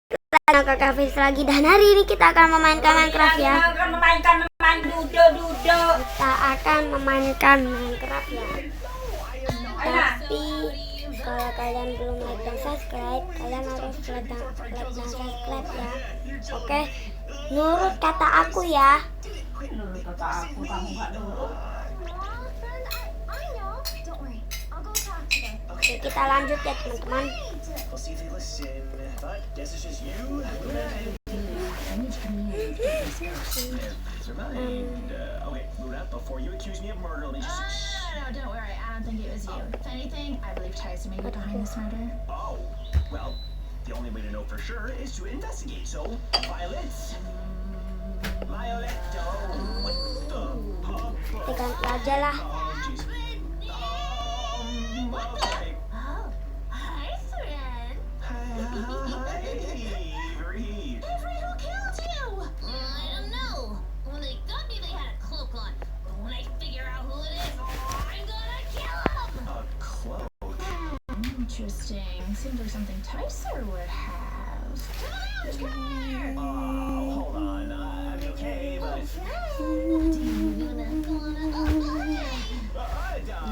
Kakak Fis lagi, dan hari ini kita akan memainkan Minecraft ya. Kita akan memainkan Minecraft ya. Tapi kalau kalian belum like dan subscribe, kalian harus like dan subscribe ya. Oke, nurut kata aku ya. Nurut kata aku, kamu gak nurut. Oke, kita lanjut ya teman-teman. No, don't worry. I don't think it was you. If anything, I believe Tyson may be behind this murder. Oh, well, the only way to know for sure is to investigate. So, Violet, Violetto, what the fuck? Kita ganti aja lah. Oh, jeez. Okay. Oh, hi, friend. Hi, Reed. Everett, who killed you? I don't know. When they got me, they had a cloak on. But when I figure out who it is, I'm gonna kill them! A cloak. Interesting. Seems like something Tyson would have. Oh, hold on. I'm okay, but...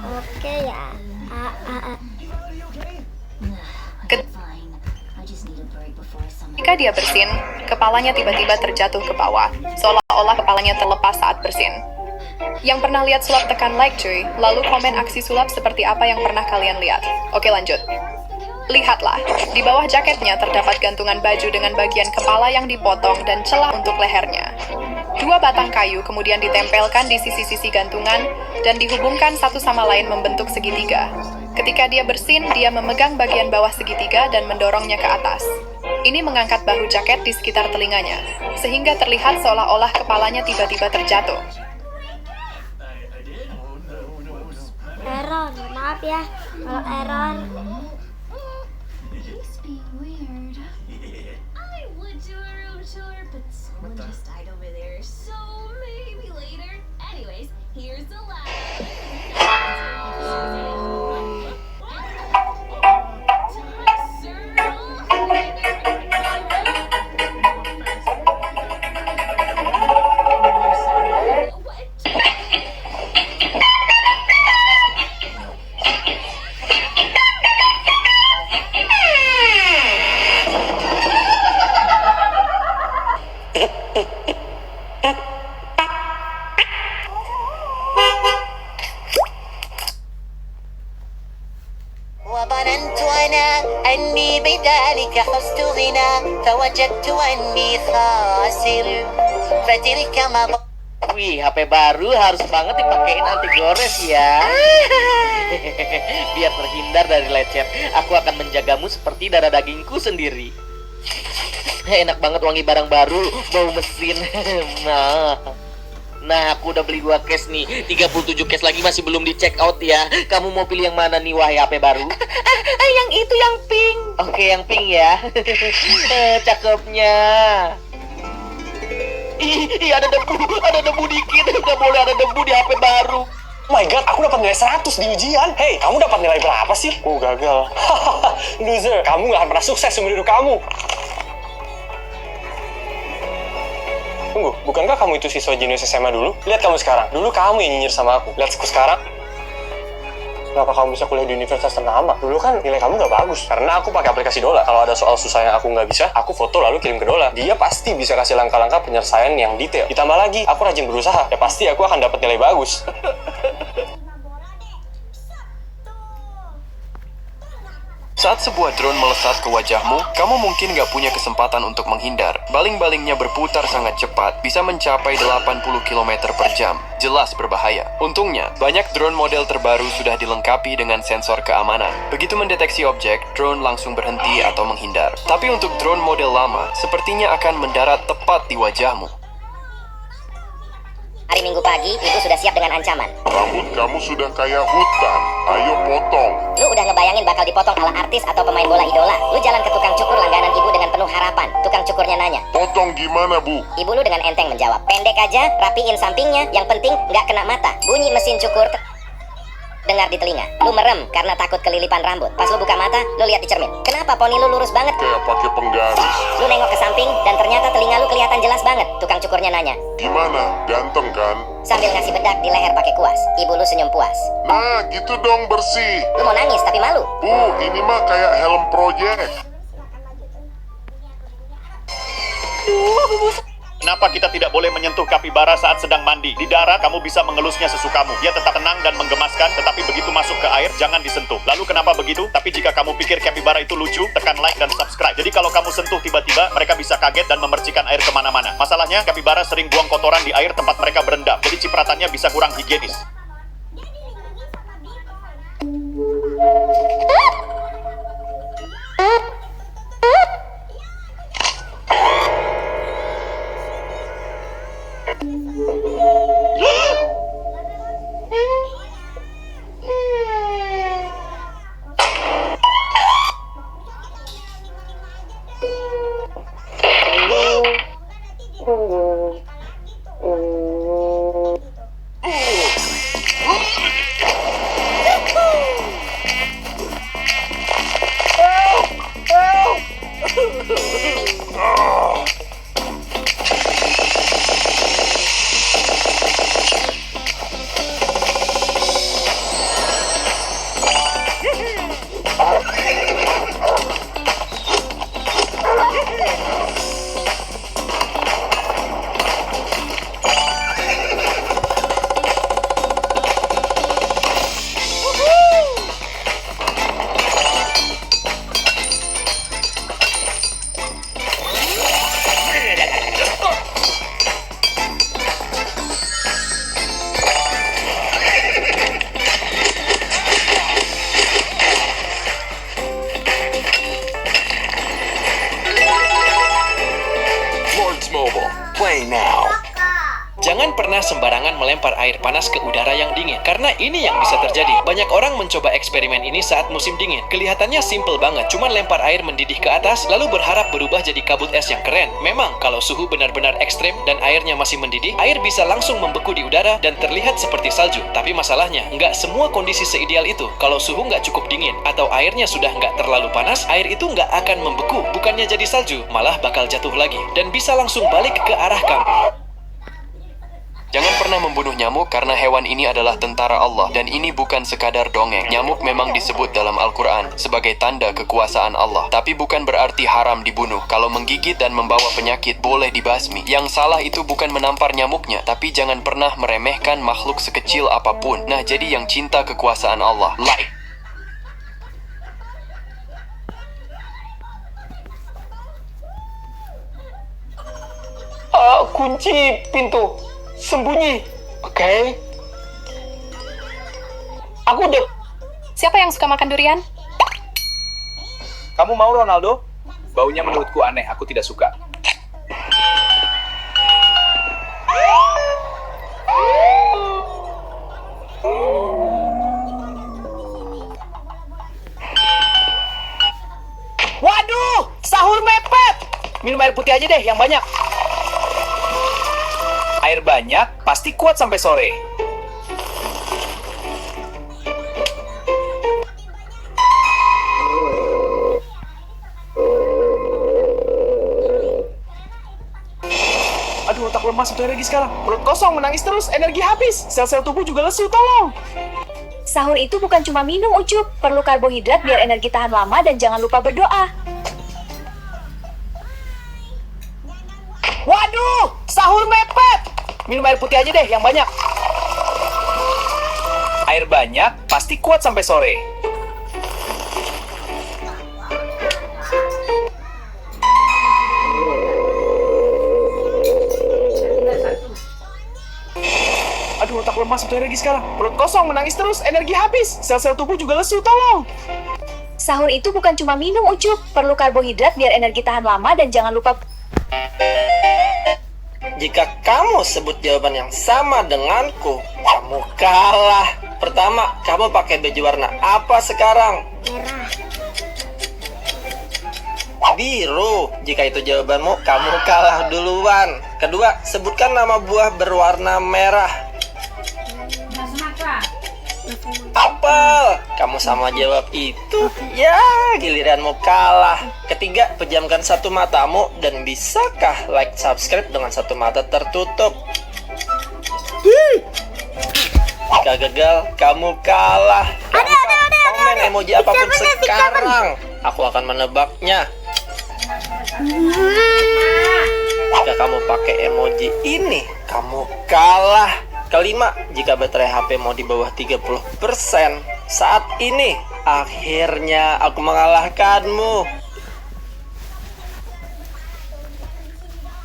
Oke ya. Are you okay? Fine. I just need a break before I summon. Ketika dia bersin, kepalanya tiba-tiba terjatuh ke bawah, seolah-olah kepalanya terlepas saat bersin. Yang pernah lihat sulap tekan like cuy, lalu komen aksi sulap seperti apa yang pernah kalian lihat. Oke lanjut. Lihatlah, di bawah jaketnya terdapat gantungan baju dengan bagian kepala yang dipotong dan celah untuk lehernya. Dua batang kayu kemudian ditempelkan di sisi-sisi gantungan dan dihubungkan satu sama lain membentuk segitiga. Ketika dia bersin, dia memegang bagian bawah segitiga dan mendorongnya ke atas. Ini mengangkat bahu jaket di sekitar telinganya, sehingga terlihat seolah-olah kepalanya tiba-tiba terjatuh. I did? Oh, no. Error, maaf ya kalau error. He's being weird. I would do a room tour, but someone just died over there, so maybe later. Anyways, here's the وظننت أنا أني بذلك حزت غنى فوجدت أني خاسر فتلك مضى. Wih, HP baru harus banget dipakein anti gores ya. Biar terhindar dari lecet, aku akan menjagamu seperti darah dagingku sendiri. Enak banget wangi barang baru, bau mesin. Nah, aku udah beli 2 case nih. 37 case lagi masih belum di check out ya. Kamu mau pilih yang mana nih, wahai HP baru? Yang itu, yang pink. Oke, yang pink ya. Cakepnya. Ih, ada debu dikit. Gak boleh ada debu di HP baru. Oh my god, aku dapat nilai 100 di ujian. Hey, kamu dapat nilai berapa sih? Oh, gagal. Loser, kamu gak akan pernah sukses seumur hidup kamu. Tunggu, bukankah kamu itu siswa jenius SMA dulu? Lihat kamu sekarang. Dulu kamu yang nyinyir sama aku. Lihat aku sekarang. Kenapa kamu bisa kuliah di universitas ternama? Dulu kan nilai kamu gak bagus. Karena aku pakai aplikasi Dola. Kalau ada soal susah yang aku nggak bisa, aku foto lalu kirim ke Dola. Dia pasti bisa kasih langkah-langkah penyelesaian yang detail. Ditambah lagi, aku rajin berusaha. Ya pasti aku akan dapat nilai bagus. Saat sebuah drone melesat ke wajahmu, kamu mungkin nggak punya kesempatan untuk menghindar. Baling-balingnya berputar sangat cepat, bisa mencapai 80 km per jam. Jelas berbahaya. Untungnya, banyak drone model terbaru sudah dilengkapi dengan sensor keamanan. Begitu mendeteksi objek, drone langsung berhenti atau menghindar. Tapi untuk drone model lama, sepertinya akan mendarat tepat di wajahmu. Hari Minggu pagi, ibu sudah siap dengan ancaman. Rambut kamu sudah kayak hutan. Ayo potong. Lu udah ngebayangin bakal dipotong ala artis atau pemain bola idola? Lu jalan ke tukang cukur langganan ibu dengan penuh harapan. Tukang cukurnya nanya, Potong gimana, Bu? ibu lu dengan enteng menjawab, pendek aja, rapiin sampingnya, yang penting nggak kena mata. Bunyi mesin cukur. dengar di telinga. Lu merem karena takut kelilipan rambut. Pas lu buka mata, lu lihat di cermin. Kenapa poni lu lurus banget? Kayak pakai penggaris. Lu nengok ke samping dan ternyata telinga lu kelihatan jelas banget. Tukang cukurnya nanya. Gimana? Ganteng kan? Sambil ngasih bedak di leher pakai kuas. Ibu lu senyum puas. Nah, gitu dong bersih. Lu mau nangis tapi malu. Bu, ini mah kayak helm project. Kenapa kita tidak boleh menyentuh kapibara saat sedang mandi? Di darat, kamu bisa mengelusnya sesukamu. Dia tetap tenang dan menggemaskan, tetapi begitu masuk ke air, jangan disentuh. Lalu kenapa begitu? Tapi jika kamu pikir kapibara itu lucu, tekan like dan subscribe. Jadi kalau kamu sentuh tiba-tiba, mereka bisa kaget dan memercikan air kemana-mana. Masalahnya, kapibara sering buang kotoran di air tempat mereka berendam. Jadi cipratannya bisa kurang higienis. Lords Mobile, play now. Jangan pernah sembarangan melempar air panas ke udara yang dingin, karena ini yang bisa terjadi. Banyak orang mencoba eksperimen ini saat musim dingin. Kelihatannya simple banget, cuman lempar air mendidih ke atas, lalu berharap berubah jadi kabut es yang keren. Memang, kalau suhu benar-benar ekstrem dan airnya masih mendidih, air bisa langsung membeku di udara dan terlihat seperti salju. Tapi masalahnya, nggak semua kondisi seideal itu. Kalau suhu nggak cukup dingin, atau airnya sudah nggak terlalu panas, air itu nggak akan membeku. Bukannya jadi salju, malah bakal jatuh lagi. Dan bisa langsung balik ke arah kamu. Jangan pernah membunuh nyamuk karena hewan ini adalah tentara Allah dan ini bukan sekadar dongeng. Nyamuk memang disebut dalam Al-Quran sebagai tanda kekuasaan Allah, tapi bukan berarti haram dibunuh. Kalau menggigit dan membawa penyakit boleh dibasmi. Yang salah itu bukan menampar nyamuknya, tapi jangan pernah meremehkan makhluk sekecil apapun. Nah, jadi yang cinta kekuasaan Allah, like. Kunci pintu. Sembunyi. Oke. Aku udah... Siapa yang suka makan durian? Kamu mau Ronaldo? Baunya menurutku aneh, aku tidak suka. Waduh, sahur mepet. Minum air putih aja deh, yang banyak. Air banyak, pasti kuat sampai sore. Aduh, otak lemas, butuh energi sekarang. Perut kosong, menangis terus, energi habis. Sel-sel tubuh juga lesu, tolong. Sahur itu bukan cuma minum, Ucup. Perlu karbohidrat biar energi tahan lama dan jangan lupa berdoa. Waduh, sahur mepet. Minum air putih aja deh, yang banyak. Air banyak, pasti kuat sampai sore. Aduh, otak lemas, butuh energi sekarang. Perut kosong, menangis terus, energi habis. Sel-sel tubuh juga lesu, tolong. Sahur itu bukan cuma minum, Ucup. Perlu karbohidrat biar energi tahan lama dan jangan lupa... Jika kamu sebut jawaban yang sama denganku, kamu kalah. Pertama, kamu pakai baju warna apa sekarang? Merah. Biru. Jika itu jawabanmu, kamu kalah duluan. Kedua, sebutkan nama buah berwarna merah. Apel, kamu sama jawab itu. Ya, giliranmu kalah. Ketiga, pejamkan satu matamu dan bisakah like subscribe dengan satu mata tertutup? Jika gagal, kamu kalah. Komen emoji apapun sekarang. Aku akan menebaknya. Jika kamu pakai emoji ini, kamu kalah. Kelima, jika baterai HP mau di bawah 30%, saat ini akhirnya aku mengalahkanmu.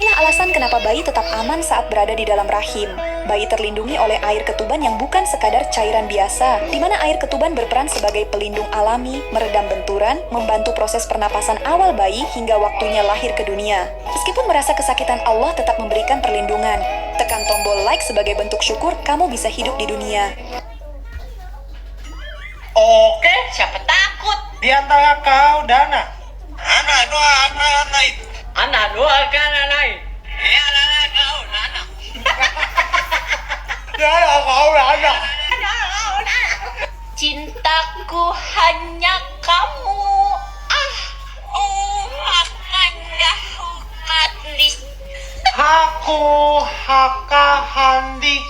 Inilah alasan kenapa bayi tetap aman saat berada di dalam rahim. Bayi terlindungi oleh air ketuban yang bukan sekadar cairan biasa, di mana air ketuban berperan sebagai pelindung alami, meredam benturan, membantu proses pernapasan awal bayi hingga waktunya lahir ke dunia. Meskipun merasa kesakitan, Allah tetap memberikan perlindungan. Tekan tombol like sebagai bentuk syukur kamu bisa hidup di dunia. Oke, siapa takut? Di antara kau, Dana. Anak dua kan anak. Iya, anak kau, Dana. Dana kau, Dana. Cintaku hanya kamu. Aku haka handi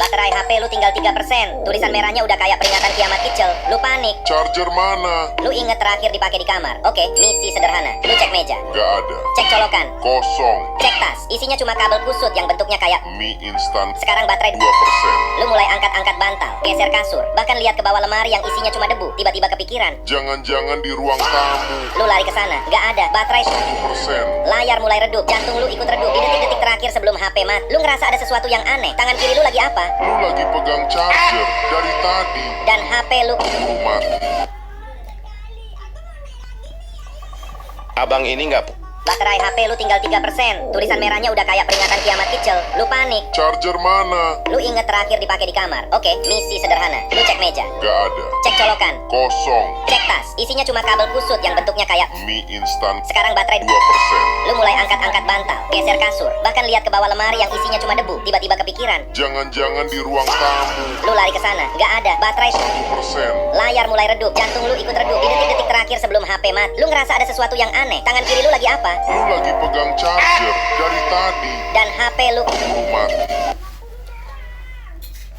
Baterai HP lu tinggal 3%. Tulisan merahnya udah kayak peringatan kiamat kicil. Lu panik. Charger mana? Lu inget terakhir dipakai di kamar. Oke, misi sederhana. Lu cek meja. Gak ada. Cek colokan. Kosong. Cek tas. Isinya cuma kabel kusut yang bentuknya kayak Mie instan. Sekarang baterai 2%. Lu mulai angkat-angkat bantal, geser kasur, bahkan lihat ke bawah lemari yang isinya cuma debu. Tiba-tiba kepikiran. Jangan-jangan di ruang tamu. Lu lari ke sana. Gak ada. Baterai 1%. Layar mulai redup. Jantung lu ikut redup. Di detik-detik terakhir sebelum HP mati. Lu ngerasa ada sesuatu yang aneh. Tangan kiri lu lagi apa? Lu lagi pegang charger dari tadi. Dan HP lu mati. Abang ini nggak... Baterai HP lu tinggal 3%. Tulisan merahnya udah kayak peringatan kiamat kicil. Lu panik. Charger mana? Lu inget terakhir dipakai di kamar. Oke, misi sederhana. Lu cek meja. Gak ada. Cek colokan. Kosong. Cek tas. Isinya cuma kabel kusut yang bentuknya kayak Mie instan. Sekarang baterai 2%. Lu mulai angkat-angkat bantal, geser kasur, bahkan lihat ke bawah lemari yang isinya cuma debu. Tiba-tiba kepikiran. Jangan-jangan di ruang tamu. Lu lari ke sana. Gak ada. Baterai 1%. Layar mulai redup. Jantung lu ikut redup. Di detik-detik terakhir sebelum HP mati. Lu ngerasa ada sesuatu yang aneh. Tangan kiri lu lagi apa? Lu lagi pegang charger dari tadi. Dan HP lu mati.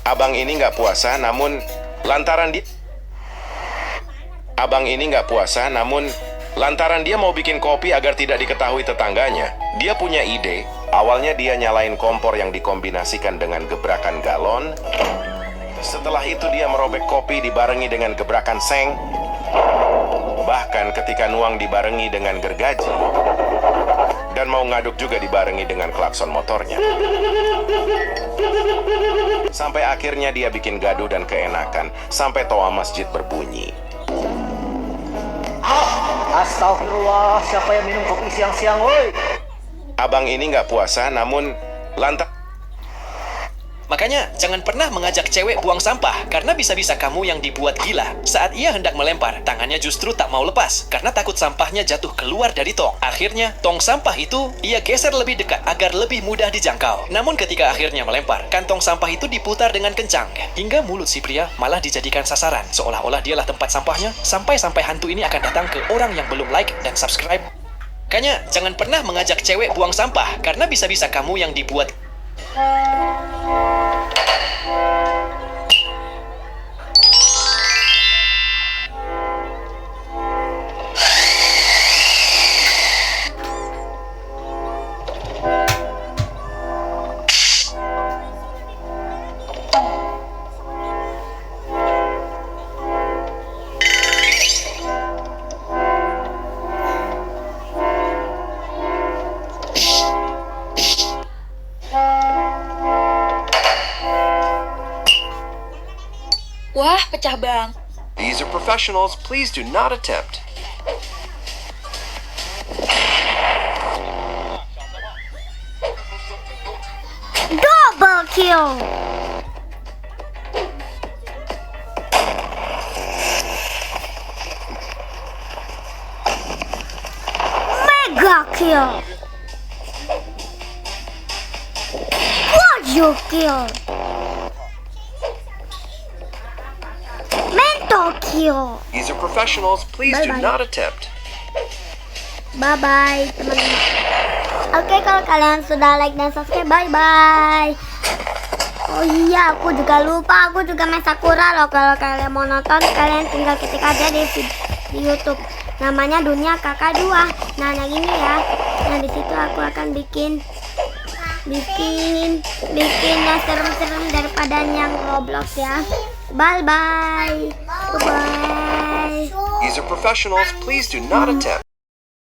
Abang ini nggak puasa, namun lantaran dia... Abang ini nggak puasa, namun lantaran dia mau bikin kopi agar tidak diketahui tetangganya. Dia punya ide. Awalnya dia nyalain kompor yang dikombinasikan dengan gebrakan galon. Setelah itu dia merobek kopi dibarengi dengan gebrakan seng. Bahkan ketika nuang dibarengi dengan gergaji. Dan mau ngaduk juga dibarengi dengan klakson motornya. Sampai akhirnya dia bikin gaduh dan keenakan. Sampai toa masjid berbunyi. Astagfirullah, siapa yang minum kopi siang-siang, woi? Abang ini nggak puasa, namun lantas... Makanya, jangan pernah mengajak cewek buang sampah, karena bisa-bisa kamu yang dibuat gila. Saat ia hendak melempar, tangannya justru tak mau lepas, karena takut sampahnya jatuh keluar dari tong. Akhirnya, tong sampah itu, ia geser lebih dekat, agar lebih mudah dijangkau. Namun ketika akhirnya melempar, kantong sampah itu diputar dengan kencang, hingga mulut si pria malah dijadikan sasaran, seolah-olah dialah tempat sampahnya, sampai-sampai hantu ini akan datang ke orang yang belum like dan subscribe. Makanya, jangan pernah mengajak cewek buang sampah, karena bisa-bisa kamu yang dibuat... Wah, pecah bang. These are professionals, please do not attempt. Double kill. Mega kill. You kill. Mental kill. These are professionals. Please do Bye-bye. not attempt. Bye bye teman-teman. Oke, kalau kalian sudah like dan subscribe, bye bye. Oh iya, aku juga lupa, aku juga main Sakura loh. Kalau kalian mau nonton, kalian tinggal ketik aja di YouTube. Namanya Dunia Kakak 2. Nah, yang ini ya. Nah, di situ aku akan bikin yang serem-serem daripada yang Roblox ya. Bye bye. Bye bye. These are professionals. Please do not attempt.